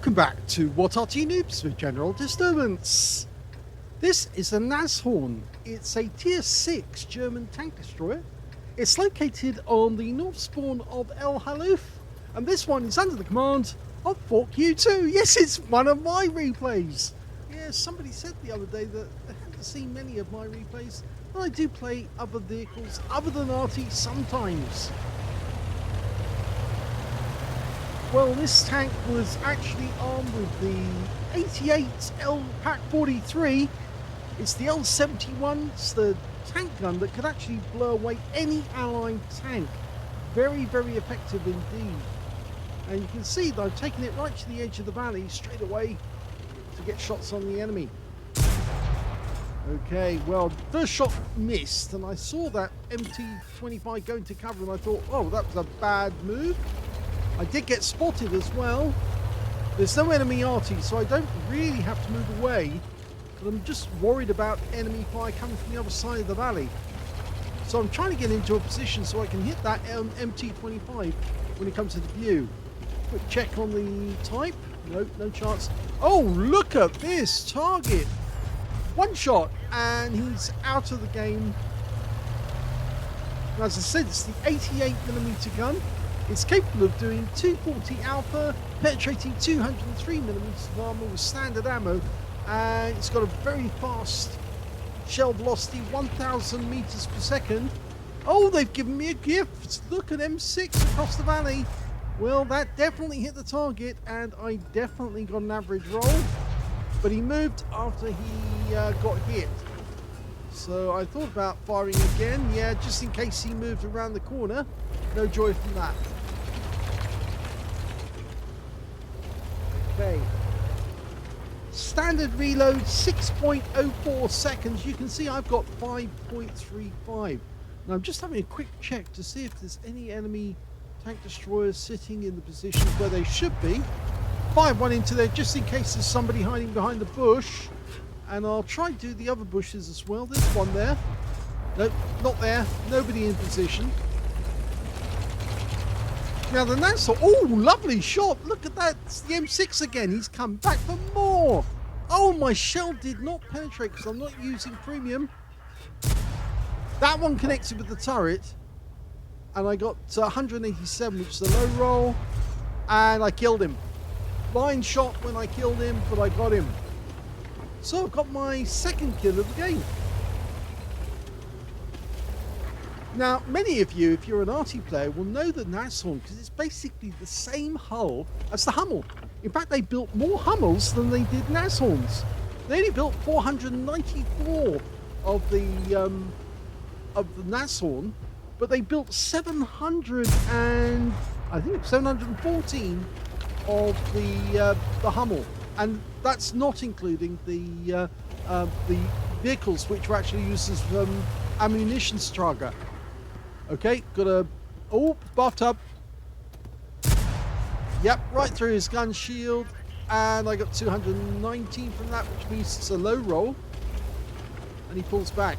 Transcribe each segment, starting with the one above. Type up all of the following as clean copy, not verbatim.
Welcome back to What Arty Noobs with General Disturbance. This is a Nashorn. It's a tier 6 German tank destroyer. It's located on the north spawn of Halluf, and this one is under the command of Fork U2. Yes, it's one of my replays. Yeah, somebody said the other day that they haven't seen many of my replays, but I do play other vehicles other than Arty sometimes. Well, this tank was actually armed with the 88 L Pack 43. It's the L71. It's the tank gun that could actually blow away any allied tank. Very, very effective indeed. And you can see that I've taken it right to the edge of the valley straight away to get shots on the enemy. Okay, well, first shot missed, and I saw that MT25 go into cover, and I thought, oh, that was a bad move. I did get spotted as well. There's no enemy Arty, so I don't really have to move away. But I'm just worried about enemy fire coming from the other side of the valley. So I'm trying to get into a position so I can hit that MT25 when it comes into view. Quick check on the type. Nope, no chance. Oh, look at this target. One shot, and he's out of the game. And as I said, it's the 88mm gun. It's capable of doing 240 alpha, penetrating 203mm of armor with standard ammo, and it's got a very fast shell velocity, 1,000 meters per second. Oh, they've given me a gift. Look at M6 across the valley. Well, that definitely hit the target, and I definitely got an average roll. But he moved after he got hit. So I thought about firing again, yeah, just in case he moved around the corner. No joy from that. Okay. Standard reload 6.04 seconds. You can see I've got 5.35. Now I'm just having a quick check to see if there's any enemy tank destroyers sitting in the positions where they should be. Fire one into there just in case there's somebody hiding behind the bush. And I'll try to do the other bushes as well. There's one there. Nope, not there. Nobody in position. Now the Nashorn, oh, lovely shot. Look at that. It's the M6 again. He's come back for more. Oh, my shell did not penetrate because I'm not using premium. That one connected with the turret. And I got 187, which is a low roll. And I killed him. Blind shot when I killed him, but I got him. So I've got my second kill of the game. Now, many of you, if you're an Arty player, will know the Nashorn because it's basically the same hull as the Hummel. In fact, they built more Hummels than they did Nashorns. They only built 494 of the Nashorn, but they built 714 of the Hummel, and that's not including the vehicles which were actually used as ammunition striker. Okay, got a... Oh, bathtub. Yep, right through his gun shield. And I got 219 from that, which means it's a low roll. And he pulls back.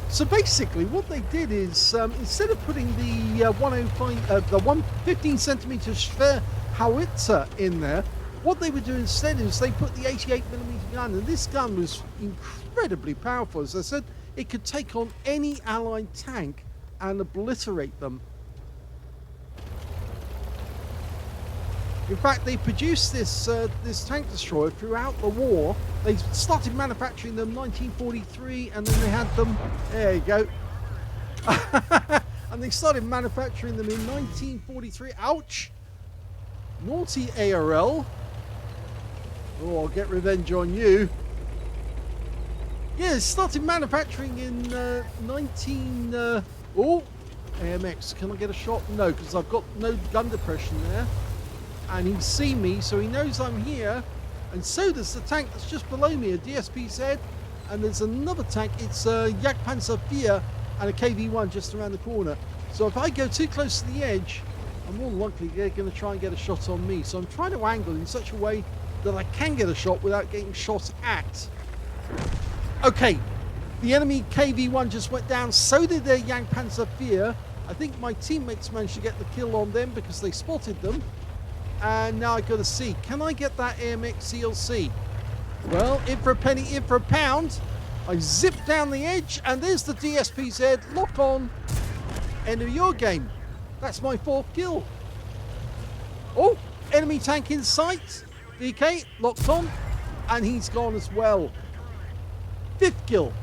So basically, what they did is, instead of putting the 115 centimeter Schwer howitzer in there, what they would do instead is they put the 88mm gun, and this gun was incredibly powerful. As I said, it could take on any allied tank and obliterate them. In fact, they produced this tank destroyer throughout the war. They started manufacturing them in 1943, and then they had them. There you go. And they started manufacturing them in 1943. Ouch! Naughty ARL. Oh, I'll get revenge on you. Yeah, it started manufacturing in oh, AMX. Can I get a shot? No, because I've got no gun depression there. And he's seen me, so he knows I'm here. And so does the tank that's just below me, a DSPZ. And there's another tank. It's a Jagdpanzer 4 and a KV1 just around the corner. So if I go too close to the edge, I'm more than likely they're going to try and get a shot on me. So I'm trying to angle in such a way that I can get a shot without getting shot at. Okay, the enemy KV1 just went down, so did their Jagdpanzer 4. I think my teammates managed to get the kill on them because they spotted them. And now I got to see, can I get that AMX CLC? Well, in for a penny, in for a pound. I zip down the edge, and there's the DSPZ. Lock on. End of your game. That's my 4th kill. Oh, enemy tank in sight. DK, locked on. And he's gone as well. 5th kill.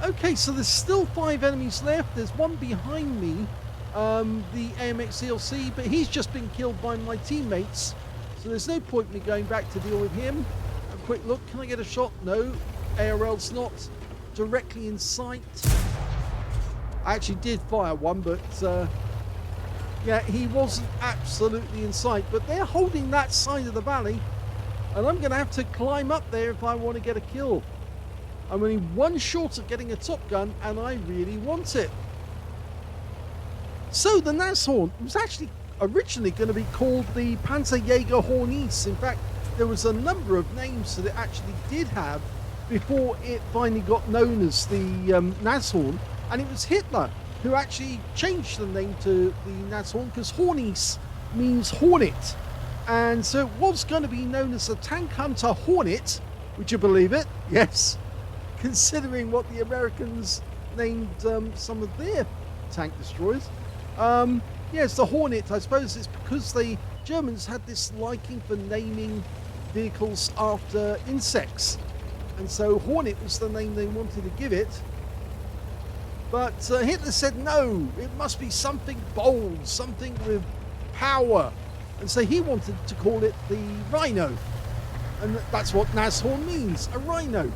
Okay, so there's still 5 enemies left. There's one behind me, the AMX CLC, but he's just been killed by my teammates. So there's no point in me going back to deal with him. A quick look, can I get a shot? No, ARL's not directly in sight. I actually did fire one, but yeah, he wasn't absolutely in sight. But they're holding that side of the valley, and I'm going to have to climb up there if I want to get a kill. I'm only one short of getting a top gun, and I really want it. So the Nashorn was actually originally going to be called the Panzerjäger Hornis. In fact, there was a number of names that it actually did have before it finally got known as the Nashorn, and it was Hitler who actually changed the name to the Nashorn because Hornis means hornet, and so it was going to be known as the Tank Hunter Hornet. Would you believe it? Yes. Considering what the Americans named some of their tank destroyers. Yes, the Hornet, I suppose it's because the Germans had this liking for naming vehicles after insects. And so Hornet was the name they wanted to give it. But Hitler said no, it must be something bold, something with power. And so he wanted to call it the Rhino. And that's what Nashorn means, a rhino.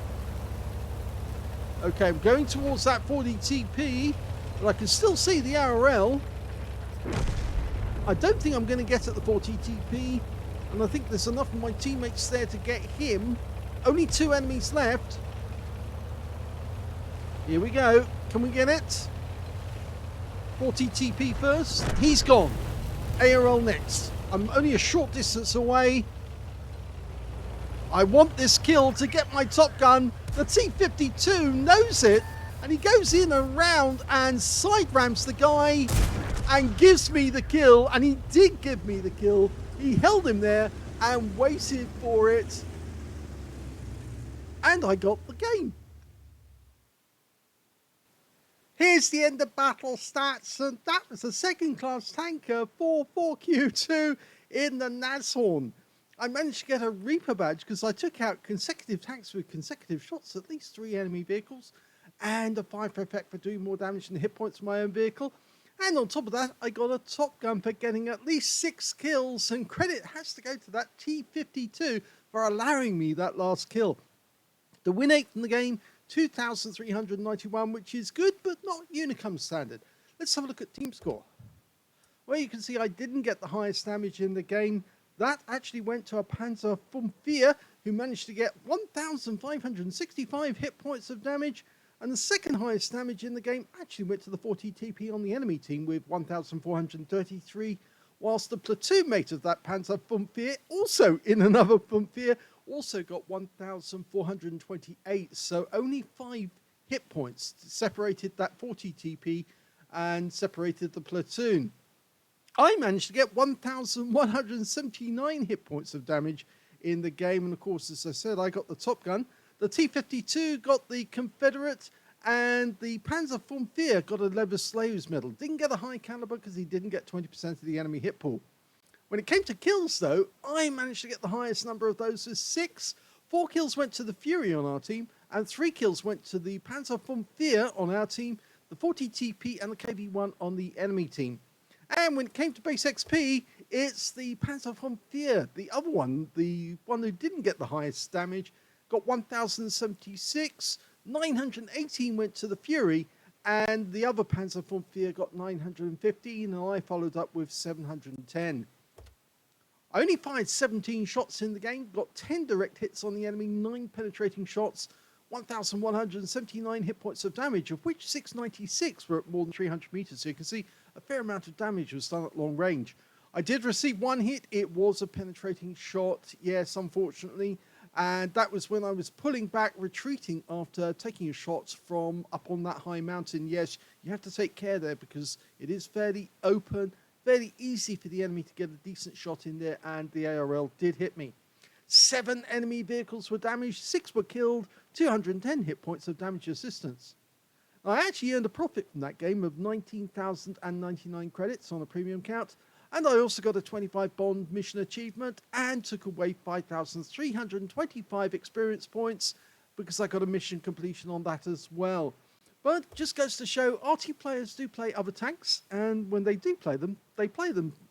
Okay, I'm going towards that 40 TP, but I can still see the RL. I don't think I'm going to get at the 40 TP, and I think there's enough of my teammates there to get him. Only 2 enemies left. Here we go. Can we get it? 40 TP first. He's gone. ARL next. I'm only a short distance away. I want this kill to get my top gun. The T-52 knows it, and he goes in around and side ramps the guy and gives me the kill, and he did give me the kill. He held him there and waited for it, and I got the game. Here's the end of battle stats, and that was a second-class tanker for 4Q2 in the Nashorn. I managed to get a Reaper badge because I took out consecutive tanks with consecutive shots, at least 3 enemy vehicles, and a 5 effect for doing more damage than the hit points of my own vehicle. And on top of that, I got a top gun for getting at least 6 kills, and credit has to go to that T-52 for allowing me that last kill. The win rate from the game, 2,391, which is good, but not Unicum standard. Let's have a look at team score. Well, you can see I didn't get the highest damage in the game. That actually went to a Panzer IV, who managed to get 1,565 hit points of damage. And the second highest damage in the game actually went to the 40 TP on the enemy team with 1,433, whilst the platoon mate of that Panzer IV, also in another IV, also got 1,428. So only 5 hit points separated that 40 TP and separated the platoon. I managed to get 1,179 hit points of damage in the game, and of course, as I said, I got the top gun. The T-52 got the Confederate, and the Panzer IV got a Leather Slaves medal. Didn't get a high caliber because he didn't get 20% of the enemy hit pool. When it came to kills, though, I managed to get the highest number of those with 6. 4 kills went to the Fury on our team, and 3 kills went to the Panzer IV on our team, the 40 TP, and the KV-1 on the enemy team. And when it came to base XP, it's the Panzer IV, the other one, the one who didn't get the highest damage, got 1,076, 918 went to the Fury, and the other Panzer IV got 915, and I followed up with 710. I only fired 17 shots in the game, got 10 direct hits on the enemy, 9 penetrating shots, 1,179 hit points of damage, of which 696 were at more than 300 meters. So you can see a fair amount of damage was done at long range. I did receive 1 hit. It was a penetrating shot, yes, unfortunately. And that was when I was pulling back, retreating after taking a shot from up on that high mountain. Yes, you have to take care there because it is fairly open, fairly easy for the enemy to get a decent shot in there, and the ARL did hit me. 7 enemy vehicles were damaged, 6 were killed, 210 hit points of damage assistance. I actually earned a profit from that game of 19,099 credits on a premium count, and I also got a 25 bond mission achievement and took away 5,325 experience points because I got a mission completion on that as well. But just goes to show, Arty players do play other tanks, and when they do play them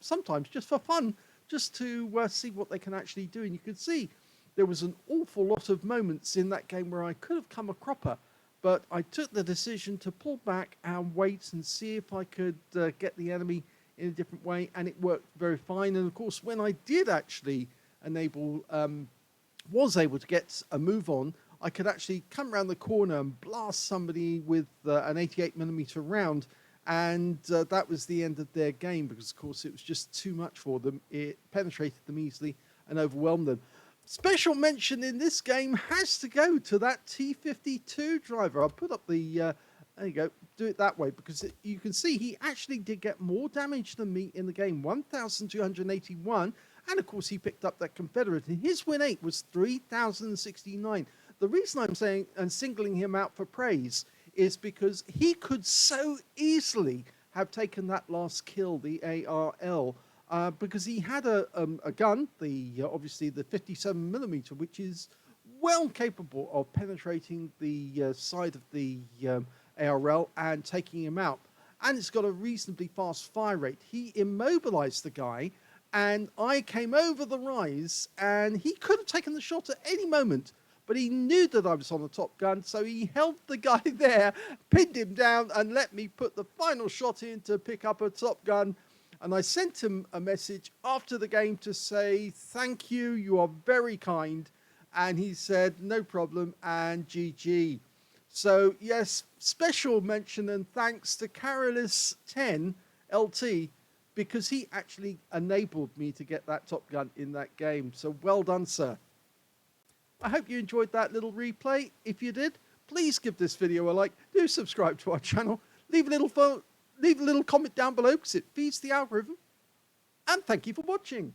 sometimes just for fun, just to see what they can actually do. And you can see there was an awful lot of moments in that game where I could have come a cropper, but I took the decision to pull back and wait and see if I could get the enemy in a different way, and it worked very fine. And of course, when I did actually was able to get a move on, I could actually come around the corner and blast somebody with an 88mm round, and that was the end of their game, because of course it was just too much for them. It penetrated them easily and overwhelmed them. Special mention in this game has to go to that T52 driver. I'll put up the, there you go, do it that way, because you can see he actually did get more damage than me in the game, 1,281, and of course he picked up that Confederate, and his win 8 was 3,069. The reason I'm saying and singling him out for praise is because he could so easily have taken that last kill, the ARL, because he had a gun, obviously the 57mm, which is well capable of penetrating the side of the ARL and taking him out. And it's got a reasonably fast fire rate. He immobilized the guy, and I came over the rise, and he could have taken the shot at any moment, but he knew that I was on the top gun, so he held the guy there, pinned him down, and let me put the final shot in to pick up a top gun. And I sent him a message after the game to say, thank you, you are very kind. And he said, no problem, and GG. So yes, special mention and thanks to Carolus10 LT, because he actually enabled me to get that top gun in that game. So well done, sir. I hope you enjoyed that little replay. If you did, please give this video a like. Do subscribe to our channel. Leave a little comment down below because it feeds the algorithm. And thank you for watching.